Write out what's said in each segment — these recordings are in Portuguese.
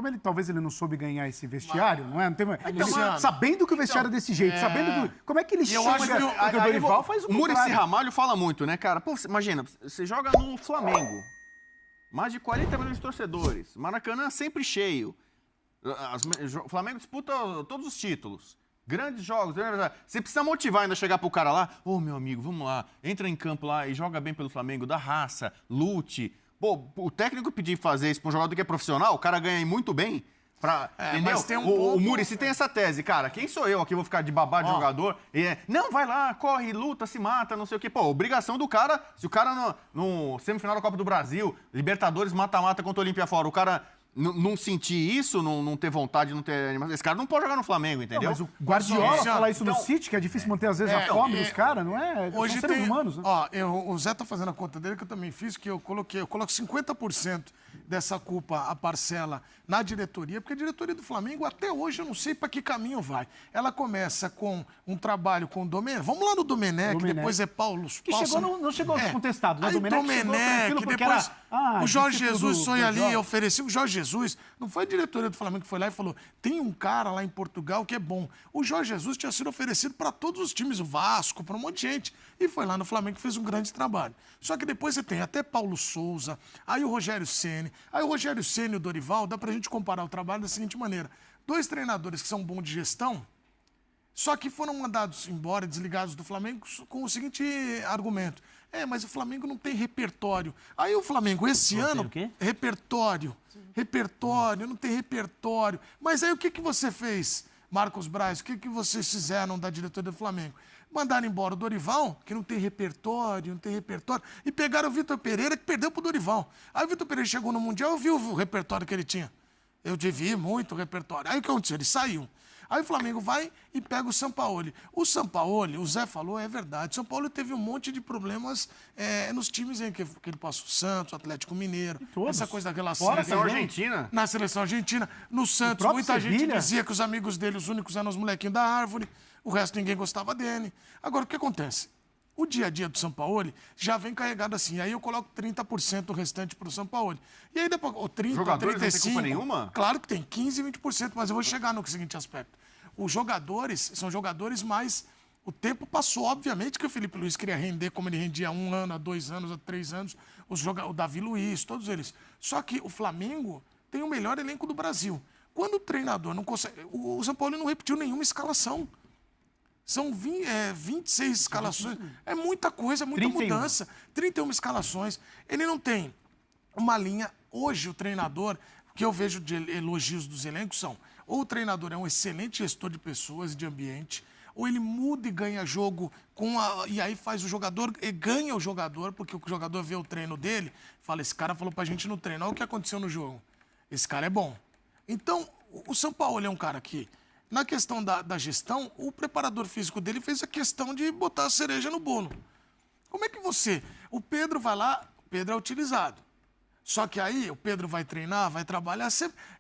ele talvez ele não soube ganhar esse vestiário, não é? Não tem... Então, sabendo que o vestiário é desse jeito, sabendo que... Como é que ele chama? acho que o Dorival faz o Muricy Ramalho fala muito, né, cara? Pô, imagina, você joga no Flamengo, mais de 40 milhões de torcedores, Maracanã sempre cheio, o Flamengo disputa todos os títulos. Grandes jogos. Você precisa motivar ainda chegar pro cara lá. Ô, meu amigo, vamos lá. Entra em campo lá e joga bem pelo Flamengo. Dá raça, lute. Pô, o técnico pedir fazer isso pra um jogador que é profissional, o cara ganha muito bem. Entendeu? Mas tem O Muricy tem essa tese, cara. Quem sou eu aqui? Vou ficar de babá de jogador? Não, vai lá, corre, luta, se mata, não sei o quê. Pô, obrigação do cara. Se o cara no semifinal da Copa do Brasil, Libertadores, mata-mata contra o Olímpia fora, o cara não sentir isso, não ter vontade, não ter animação. Esse cara não pode jogar no Flamengo, entendeu? Mas o Guardiola falar isso no City, que é difícil manter às vezes a fome dos caras, não é? Hoje são seres humanos, né? O Zé tá fazendo a conta dele, que eu também fiz, que eu coloco 50% dessa culpa, a parcela, na diretoria, porque a diretoria do Flamengo, até hoje, eu não sei para que caminho vai. Ela começa com um trabalho com o Domenech. Vamos lá no Domenech, depois é Paulo... Que não chegou contestado, né? Aí Domenech, depois o Jorge Jesus foi ali e ofereceu. O Jorge Jesus, não foi a diretoria do Flamengo que foi lá e falou, tem um cara lá em Portugal que é bom. O Jorge Jesus tinha sido oferecido para todos os times, o Vasco, para um monte de gente. E foi lá no Flamengo que fez um grande trabalho. Só que depois você tem até Paulo Souza, aí o Rogério Ceni. Aí o Rogério Ceni e o Dorival, dá pra gente comparar o trabalho da seguinte maneira. 2 treinadores que são bons de gestão, só que foram mandados embora, desligados do Flamengo, com o seguinte argumento. Mas o Flamengo não tem repertório. Aí o Flamengo, esse ano... o quê? Repertório. Repertório, não tem repertório. Mas aí o que você fez, Marcos Braz? O que vocês fizeram da diretoria do Flamengo? Mandaram embora o Dorival, que não tem repertório, e pegaram o Vitor Pereira, que perdeu pro Dorival. Aí o Vitor Pereira chegou no Mundial, eu vi o repertório que ele tinha. Eu vi muito repertório. Aí o que aconteceu? Ele saiu. Aí o Flamengo vai e pega o Sampaoli. O Sampaoli, o Zé falou, é verdade. O Sampaoli teve um monte de problemas nos times em que ele passou, o Santos, o Atlético Mineiro, essa coisa da relação. Na seleção argentina. Na seleção argentina. No Santos, muita gente dizia que os amigos dele, os únicos eram os molequinhos da árvore. O resto ninguém gostava dele. Agora, o que acontece? O dia a dia do Sampaoli já vem carregado assim. Aí eu coloco 30% do restante para o Sampaoli. E aí depois, ou 30%, Jogadores 35%. não tem culpa nenhuma? Claro que tem, 15%, 20%, mas eu vou chegar no seguinte aspecto. Os jogadores são jogadores mais... O tempo passou, obviamente, que o Felipe Luiz queria render como ele rendia há 1 ano, há 2 anos, há 3 anos. O Davi Luiz, todos eles. Só que o Flamengo tem o melhor elenco do Brasil. Quando o treinador não consegue... O Sampaoli não repetiu nenhuma escalação. São 26 escalações. É muita coisa, muita 31. mudança. 31 escalações. Ele não tem uma linha. Hoje, o treinador, o que eu vejo de elogios dos elencos são: ou o treinador é um excelente gestor de pessoas e de ambiente, ou ele muda e ganha jogo e aí faz o jogador, e ganha o jogador, porque o jogador vê o treino dele, fala, esse cara falou pra gente no treino, olha o que aconteceu no jogo. Esse cara é bom. Então, o Sampaoli é um cara que... Na questão da gestão, o preparador físico dele fez a questão de botar a cereja no bolo. Como é que você... O Pedro vai lá, o Pedro é utilizado. Só que aí o Pedro vai treinar, vai trabalhar.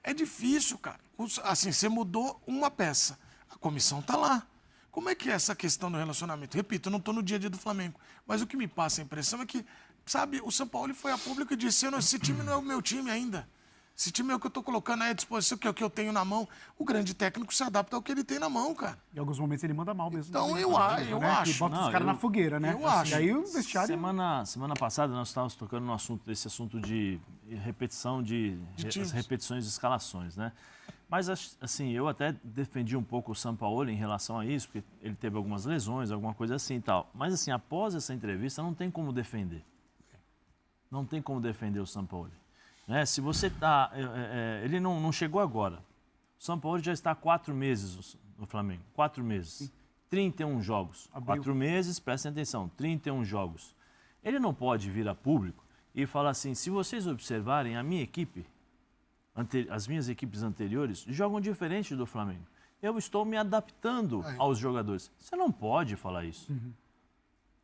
É difícil, cara. Assim, você mudou uma peça. A comissão tá lá. Como é que é essa questão do relacionamento? Repito, eu não estou no dia a dia do Flamengo. Mas o que me passa a impressão é que, sabe, o Sampaoli foi a público e disse, esse time não é o meu time ainda. Esse time é o que eu estou colocando à disposição, que é o que eu tenho na mão. O grande técnico se adapta ao que ele tem na mão, cara. Em alguns momentos ele manda mal mesmo. Então eu acho. Que bota os caras na fogueira, né? Eu acho. E aí o vestiário... Semana passada nós estávamos tocando no desse assunto de repetição as repetições de escalações, né? Mas, assim, eu até defendi um pouco o Sampaoli em relação a isso, porque ele teve algumas lesões, alguma coisa assim e tal. Mas, assim, após essa entrevista, não tem como defender. Não tem como defender o Sampaoli. Né? Se você está... ele não chegou agora. O Sampaoli já está há 4 meses no Flamengo. 4 meses. 31 jogos. 4 meses, prestem atenção, 31 jogos. Ele não pode vir a público e falar assim, se vocês observarem, a minha equipe, as minhas equipes anteriores, jogam diferente do Flamengo. Eu estou me adaptando aos jogadores. Você não pode falar isso.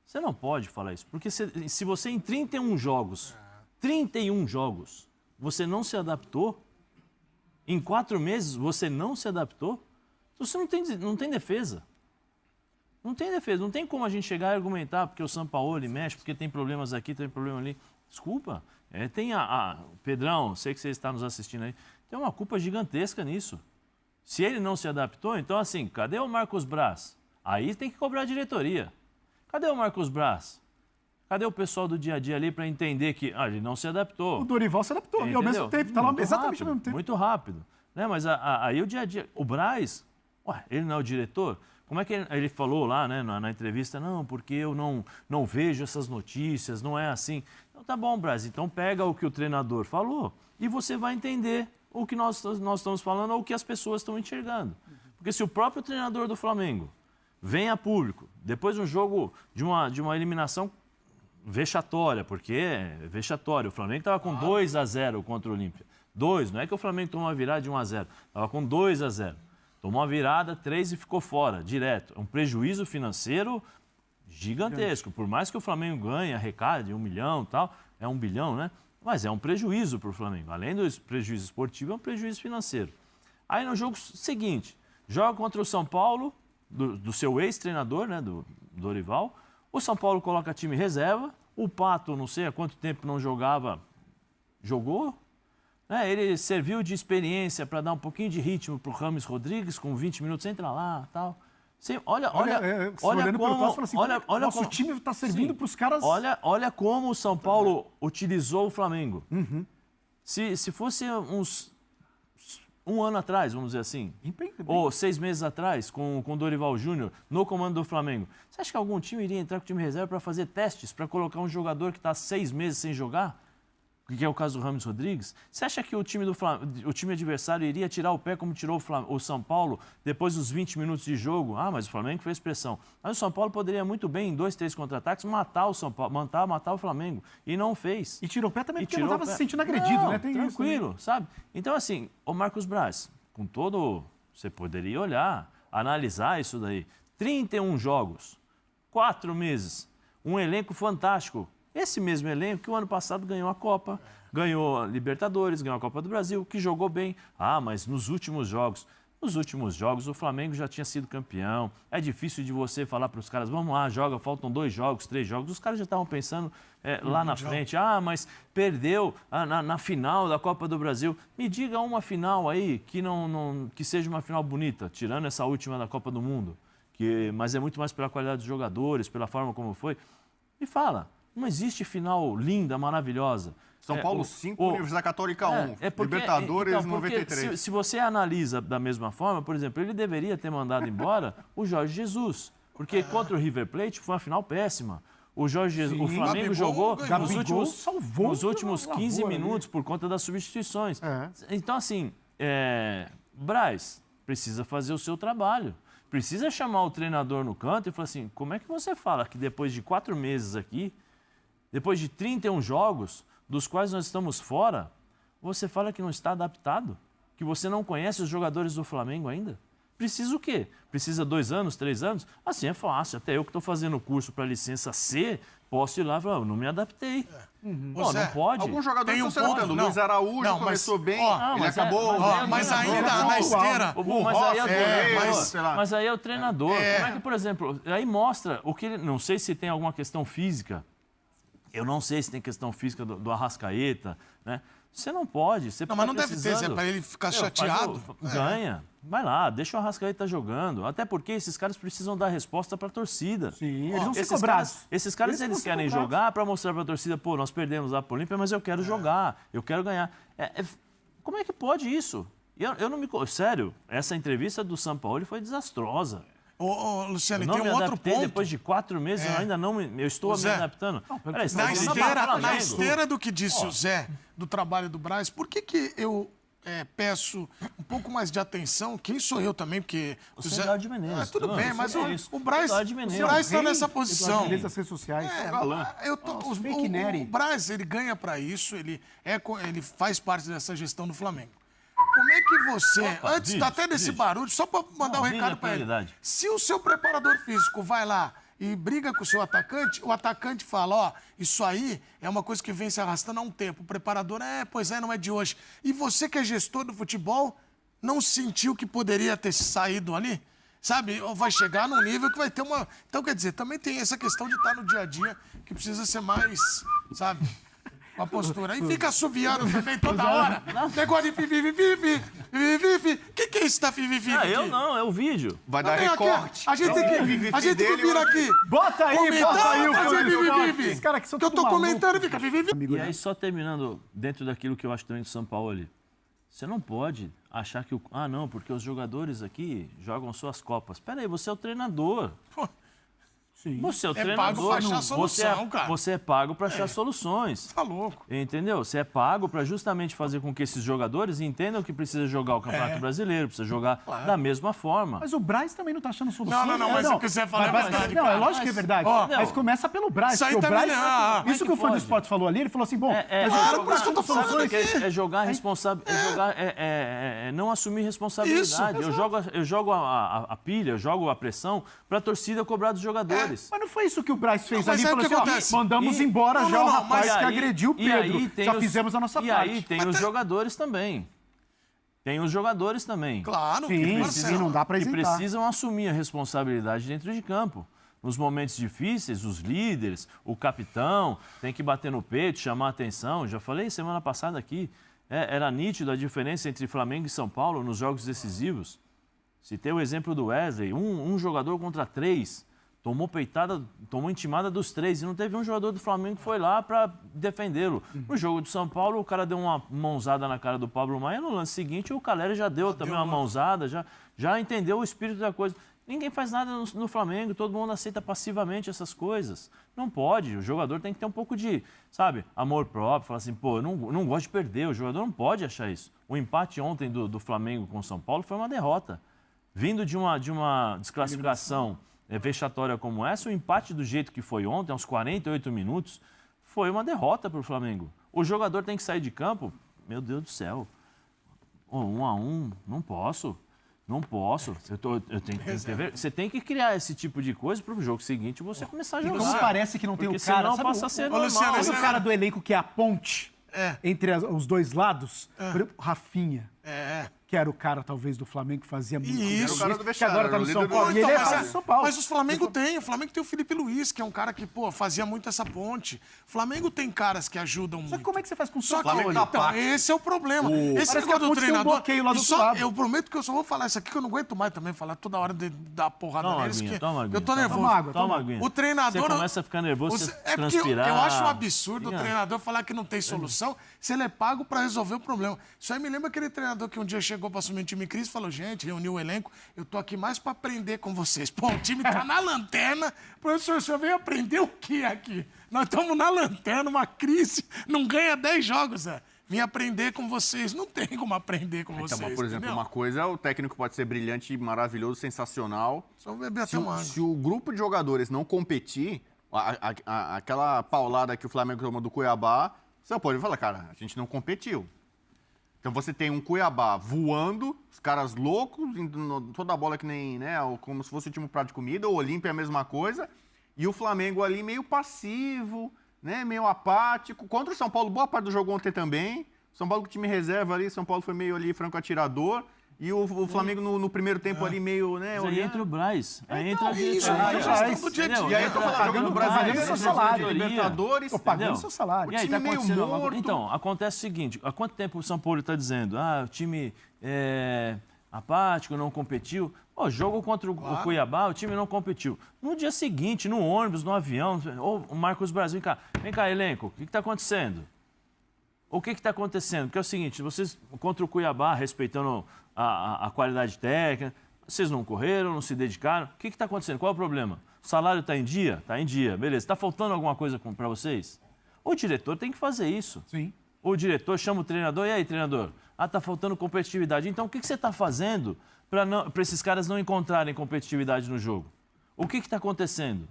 Você não pode falar isso. Porque se você em 31 jogos, você não se adaptou, em 4 meses você não se adaptou, você não tem defesa. Não tem defesa. Não tem como a gente chegar e argumentar porque o Sampaoli mexe, porque tem problemas aqui, tem problema ali. Desculpa. Tem Pedrão, sei que você está nos assistindo aí. tem uma culpa gigantesca nisso. Se ele não se adaptou, então assim, cadê o Marcos Braz? Aí tem que cobrar a diretoria. Cadê o Marcos Braz? Cadê o pessoal do dia a dia ali para entender que ele não se adaptou? O Dorival se adaptou, e ao mesmo tempo, está lá exatamente ao mesmo tempo. Muito rápido. Né? Mas aí o dia a dia... O Braz, ele não é o diretor? Como é que ele falou lá, né, na entrevista? Não, porque eu não vejo essas notícias, não é assim. Então tá bom, Braz, então pega o que o treinador falou e você vai entender o que nós estamos falando ou o que as pessoas estão enxergando. Porque se o próprio treinador do Flamengo vem a público, depois de um jogo, de uma eliminação vexatória, porque é vexatório. O Flamengo estava com 2-0 contra o Olímpia. 2, não é que o Flamengo tomou uma virada de 1-0. Estava com 2-0. Tomou uma virada, 3 e ficou fora, direto. É um prejuízo financeiro gigantesco. Por mais que o Flamengo ganhe, arrecade 1 milhão e tal, é 1 bilhão, né? Mas é um prejuízo para o Flamengo. Além do prejuízo esportivo, é um prejuízo financeiro. Aí no jogo seguinte, joga contra o São Paulo, do seu ex-treinador, né, do Dorival. O São Paulo coloca time reserva. O Pato, não sei há quanto tempo não jogava, jogou. Ele serviu de experiência para dar um pouquinho de ritmo para o Rames Rodrigues, com 20 minutos, entra lá e tal. Olha como nosso time está servindo para os caras... Olha como o São Paulo utilizou o Flamengo. Uhum. Se fosse um ano atrás, vamos dizer assim, ou 6 meses atrás, com o Dorival Júnior, no comando do Flamengo, você acha que algum time iria entrar com o time reserva para fazer testes, para colocar um jogador que está 6 meses sem jogar? Que é o caso do Rames Rodrigues? Você acha que o time adversário iria tirar o pé como tirou o São Paulo depois dos 20 minutos de jogo? Mas o Flamengo fez pressão. Mas o São Paulo poderia muito bem, em 2, 3 contra-ataques, matar o São Paulo, matar o Flamengo. E não fez. E tirou o pé também porque não estava se sentindo agredido, né? Tem tranquilo, isso, né? Sabe? Então, assim, o Marcos Braz, com todo... Você poderia olhar, analisar isso daí. 31 jogos, 4 meses, um elenco fantástico. Esse mesmo elenco que o ano passado ganhou a Copa, ganhou a Libertadores, ganhou a Copa do Brasil, que jogou bem. Mas nos últimos jogos o Flamengo já tinha sido campeão. É difícil de você falar para os caras, vamos lá, joga, faltam 2 jogos, 3 jogos. Os caras já estavam pensando lá na frente, mas perdeu na final da Copa do Brasil. Me diga uma final aí que seja uma final bonita, tirando essa última da Copa do Mundo, mas é muito mais pela qualidade dos jogadores, pela forma como foi. Me fala. Não existe final linda, maravilhosa. São Paulo 5, Universidade Católica 1. Libertadores 93. Se você analisa da mesma forma, por exemplo, ele deveria ter mandado embora o Jorge Jesus. Porque contra o River Plate foi uma final péssima. O Jorge Jesus, o Flamengo jogou nos últimos 15 minutos por conta das substituições. Então, assim, Braz precisa fazer o seu trabalho. Precisa chamar o treinador no canto e falar assim, como é que você fala que depois de 4 meses aqui, depois de 31 jogos, dos quais nós estamos fora, você fala que não está adaptado? Que você não conhece os jogadores do Flamengo ainda? Precisa o quê? Precisa 2 anos, 3 anos? Assim é fácil. Até eu que estou fazendo o curso para licença C, posso ir lá e falar, não me adaptei. Não pode. Alguns jogadores estão se adaptando. Luiz Araújo começou bem, ele acabou... Mas ainda na esteira... Mas aí é o treinador. Como é que, por exemplo, aí mostra o que ele... Não sei se tem alguma questão física. Eu não sei se tem questão física do Arrascaeta, né? Você não pode. Mas não deve ter, é para ele ficar chateado. Ganha. Vai lá, deixa o Arrascaeta jogando. Até porque esses caras precisam dar resposta para a torcida. Sim, eles vão ser cobrados. Esses caras eles querem jogar para mostrar para a torcida, nós perdemos lá para o Olímpia, mas eu quero jogar, eu quero ganhar. Como é que pode isso? Eu não me... Sério, essa entrevista do Sampaoli foi desastrosa. Luciano, tem um outro ponto. Depois de 4 meses, eu ainda não eu estou me adaptando. Na esteira do que disse o Zé, do trabalho do Braz, por que eu peço um pouco mais de atenção? Quem sou eu também? Porque o Zé... Eduardo Menezes. Tudo bem, mas o Braz está nessa posição. Das redes sociais. O Braz, ele ganha para isso, ele faz parte dessa gestão do Flamengo. Como é que você, antes até desse barulho, só para mandar um recado para ele, se o seu preparador físico vai lá e briga com o atacante fala, isso aí é uma coisa que vem se arrastando há um tempo. O preparador, não é de hoje. E você que é gestor do futebol, não sentiu que poderia ter saído ali? Sabe, vai chegar num nível que vai ter uma... Então, quer dizer, também tem essa questão de estar no dia a dia, que precisa ser mais, sabe... a postura. E fica assoviando também toda hora. Negócio de fifi. Que é isso da fifi? Eu não, é o vídeo. Vai dar recorte. A gente tem que vir aqui. Bota aí o Comentar, Esses caras que são que eu tudo tô maluco. comentando, fica vivi. E aí, só terminando dentro daquilo que eu acho também do São Paulo ali. Você não pode achar que não, porque os jogadores aqui jogam suas copas. Espera aí, você é o treinador. Sim. Você é o pago treinador. pra achar solução, cara. Você é pago para achar soluções. Tá louco. Entendeu? Você é pago para justamente fazer com que esses jogadores entendam que precisa jogar o Campeonato Brasileiro, precisa jogar da mesma forma. Mas o Braz também não tá achando solução. Não, mas o que você falou é verdade. Não, é lógico que é verdade. Ó, mas começa pelo Braz. Isso aí porque o também Braz, não. isso que o fã do esporte falou ali, ele falou assim, bom... Claro, por isso que eu tô falando aqui. É jogar responsabilidade. Não assumir responsabilidade. Eu jogo a pilha, eu jogo a pressão para a torcida cobrar dos jogadores. Mas não foi isso que o Braz fez Não, ali, mas falou é o que assim, acontece. mandamos embora já o rapaz que agrediu o Pedro. Já fizemos a nossa parte. E aí tem os jogadores também. Tem os jogadores também. Claro, Sim, Marcelo. não dá pra Que isentar. precisam assumir a responsabilidade dentro de campo. Nos momentos difíceis, os líderes, o capitão, tem que bater no peito, chamar a atenção. Já falei semana passada aqui, era nítido a diferença entre Flamengo e São Paulo nos jogos decisivos. Citei o exemplo do Wesley, um jogador contra 3, tomou peitada, tomou intimada dos 3 e não teve um jogador do Flamengo que foi lá para defendê-lo. No jogo do São Paulo, o cara deu uma mãozada na cara do Pablo Maia, no lance seguinte o Calera já deu também uma mãozada, já entendeu o espírito da coisa. Ninguém faz nada no Flamengo, todo mundo aceita passivamente essas coisas. Não pode, o jogador tem que ter um pouco de, amor próprio, falar assim, eu não gosto de perder, o jogador não pode achar isso. O empate ontem do Flamengo com o São Paulo foi uma derrota. Vindo de uma desclassificação vexatória como essa, o empate do jeito que foi ontem, aos 48 minutos, foi uma derrota para o Flamengo. O jogador tem que sair de campo, meu Deus do céu, 1-1, não posso. Eu tenho que ver. Você tem que criar esse tipo de coisa para o jogo seguinte você começar a jogar. Como parece que não tem o Porque cara... senão passa a ser normal. Luciano, Sabe o cara do elenco que é a ponte entre os dois lados? Por exemplo, Rafinha. Que era o cara, talvez, do Flamengo que fazia muito. Isso. Era o cara do Que vestiário, agora tá no era o São líder Paulo. do- E ele é Então, do São Paulo. Mas o Flamengo tem o Felipe Luiz, que é um cara que, fazia muito essa ponte. O Flamengo tem caras que ajudam Só muito. que como é que você faz com o Só São que, Paulo? então, esse é o problema. Esse Parece que negócio a do ponte tem um treinador... bloqueio lá do e outro lado. eu prometo que eu só vou falar isso aqui, que eu não aguento mais também falar toda hora de dar porrada Toma neles. aguinha, que toma aguinha. eu tô nervoso. Toma água, Toma aguinha. O treinador... Você começa a ficar nervoso, você É porque transpirar. eu acho um absurdo o Fica- treinador falar que não tem solução se ele é pago para resolver o problema. Isso aí me lembra aquele treinador que um dia chegou para assumir um time em crise e falou, gente, reuniu o elenco, eu tô aqui mais para aprender com vocês. Pô, o time tá na lanterna, professor, o senhor veio aprender o que aqui? Nós estamos na lanterna, uma crise, não ganha 10 jogos, Zé. Vim aprender com vocês. Não tem como aprender com Então, vocês, mas, por exemplo, entendeu? uma coisa, o técnico pode ser brilhante, maravilhoso, sensacional. Só beber Se, até uma água. se o grupo de jogadores não competir, aquela paulada que o Flamengo tomou do Cuiabá, você pode falar, cara, a gente não competiu. Então você tem um Cuiabá voando, os caras loucos, toda a bola que nem, como se fosse o último prato de comida, o Olímpia é a mesma coisa, e o Flamengo ali meio passivo, meio apático. Contra o São Paulo, boa parte do jogo ontem também. São Paulo com o time reserva ali, São Paulo foi meio ali franco atirador. E o Flamengo no primeiro tempo ali meio, Mas aí entra o Braz. Aí entra isso, a aí já estão do dia a dia. entendeu? E aí eu tô falando, jogando brasileiro, seu salário, Libertadores, Tô pagando entendeu? seu salário. E aí, time tá meio acontecendo morto. Então, acontece o seguinte, há quanto tempo o São Paulo está dizendo, o time é apático, não competiu? Pô, jogo contra o Cuiabá, o time não competiu. No dia seguinte, no ônibus, no avião, o Marcos Brasil, vem cá, elenco, o que está acontecendo? O que está acontecendo? Porque é o seguinte, vocês contra o Cuiabá, respeitando a qualidade técnica, vocês não correram, não se dedicaram. O que está acontecendo? Qual é o problema? O salário está em dia? Está em dia, beleza. Está faltando alguma coisa para vocês? O diretor tem que fazer isso. Sim. O diretor chama o treinador, e aí, treinador? Está faltando competitividade. Então, o que você está fazendo para esses caras não encontrarem competitividade no jogo? O que está acontecendo?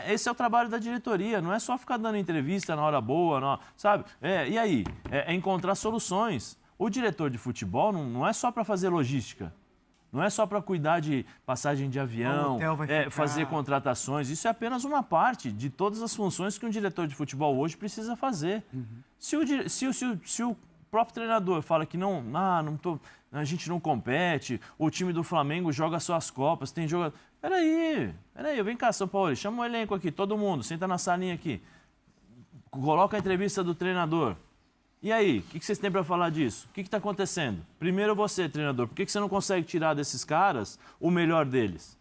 Esse é o trabalho da diretoria, não é só ficar dando entrevista na hora boa, não, sabe? E aí? É encontrar soluções. O diretor de futebol não é só para fazer logística, não é só para cuidar de passagem de avião, fazer contratações. Isso é apenas uma parte de todas as funções que um diretor de futebol hoje precisa fazer. Se o próprio treinador fala que a gente não compete, o time do Flamengo joga só as Copas, tem jogador... Peraí, vem cá, São Paulo, chama o elenco aqui, todo mundo, senta na salinha aqui. coloca a entrevista do treinador. E aí, o que vocês têm para falar disso? O que está acontecendo? Primeiro você, treinador, por que você não consegue tirar desses caras o melhor deles?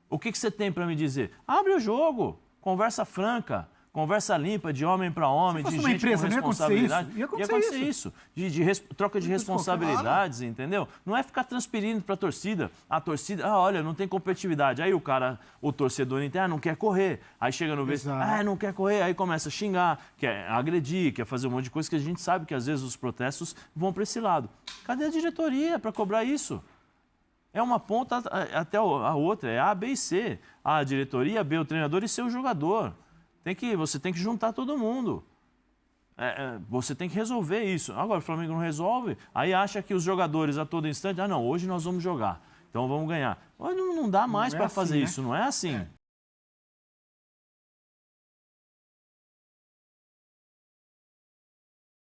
O que você tem para me dizer? Abre o jogo, conversa franca, conversa limpa, de homem para homem, de gente empresa, com responsabilidade. Ia acontecer isso. Troca de responsabilidades, entendeu? Não é ficar transferindo para a torcida. A torcida, olha, não tem competitividade. Aí o torcedor interno não quer correr. Aí chega no vestiário, não quer correr. Aí começa a xingar, quer agredir, quer fazer um monte de coisa que a gente sabe que às vezes os protestos vão para esse lado. Cadê a diretoria para cobrar isso? É uma ponta até a outra, é A, B e C. A diretoria, B, o treinador e C, o jogador. Você tem que juntar todo mundo. Você tem que resolver isso. Agora, o Flamengo não resolve, aí acha que os jogadores a todo instante, não, hoje nós vamos jogar, então vamos ganhar. Não dá mais para fazer isso, não é assim.